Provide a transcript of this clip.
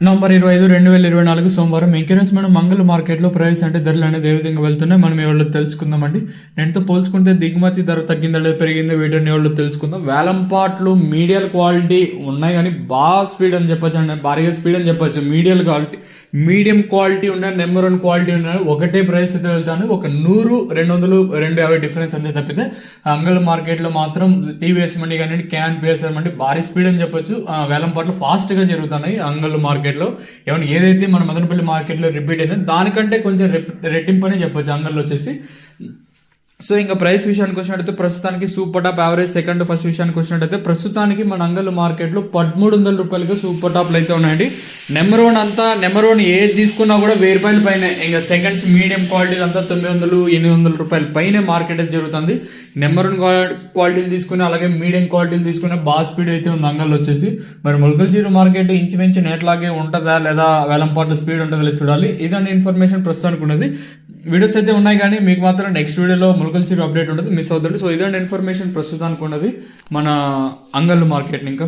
November 25, 2024 సోమవారం ఇంకెరోజు మనం మంగళ మార్కెట్లో ప్రైస్ అంటే ధరలు అనేది ఏ విధంగా వెళ్తున్నాయి మనం ఎవరు తెలుసుకుందామండి. నేనుతో పోల్చుకుంటే దిగుమతి ధర తగ్గిందా లేదా పెరిగిందా వీటిని ఎవరు తెలుసుకుందాం. వేలంపాట్లు మీడియల్ క్వాలిటీ ఉన్నాయి కానీ బాగా స్పీడ్ అని చెప్పొచ్చు అండి, భారీగా స్పీడ్ అని చెప్పొచ్చు. మీడియం క్వాలిటీ ఉన్న నెంబర్ 1 క్వాలిటీ ఉన్న ఒకటే ప్రైస్ అయితే వెళ్తాను. ఒక 100, 200, 250 డిఫరెన్స్ అంతే తప్పితే అంగళ మార్కెట్ లో మాత్రం టీవీఎస్ మండి కానీ క్యాన్ పిఎస్ఆర్ మండి భారీ స్పీడ్ అని చెప్పొచ్చు. వేలంపాట్లు ఫాస్ట్ గా జరుగుతున్నాయి అంగళ మార్కెట్ లో. ఏమన్నా ఏదైతే మన మదనపల్లి మార్కెట్ లో రిపీట్ అయిందో దానికంటే కొంచెం రెట్టింపు అని చెప్పొచ్చు అంగళ్ళు వచ్చేసి. సో ఇంకా ప్రైస్ విషయానికి వచ్చినట్టయితే ప్రస్తుతానికి super top average second first విషయానికి వచ్చినట్టయితే ప్రస్తుతానికి మన అంగళ్ళు మార్కెట్ లో 1300 రూపాయలుగా సూపర్ టాప్లు అయితే ఉన్నాయండి. నెంబర్ 1 ఏది తీసుకున్నా కూడా 1000 రూపాయల పైన. ఇంకా సెకండ్స్ మీడియం క్వాలిటీ అంతా 900, 800 రూపాయల పైన మార్కెట్ అయితే జరుగుతుంది. నెంబర్ 1 క్వాలిటీలు తీసుకుని అలాగే మీడియం క్వాలిటీలు తీసుకునే బాగా స్పీడ్ అయితే ఉంది అంగళ్ళు వచ్చేసి. మరి మొలకల్చీరు మార్కెట్ ఇంచుమించు నేట్లాగే ఉంటుందా లేదా వేలంపాటు స్పీడ్ ఉంటుందా లేదా చూడాలి. ఇదండి ఇన్ఫర్మేషన్ ప్రస్తుతానికి ఉన్నది. వీడియోస్ అయితే ఉన్నాయి కానీ మీకు మాత్రం నెక్స్ట్ వీడియోలో మొలకల్చీరు అప్డేట్ ఉంటుంది, మిస్ అవుతుంది. సో ఇదండి ఇన్ఫర్మేషన్ ప్రస్తుతానికి ఉన్నది మన అంగళ్ళు మార్కెట్. ఇంకా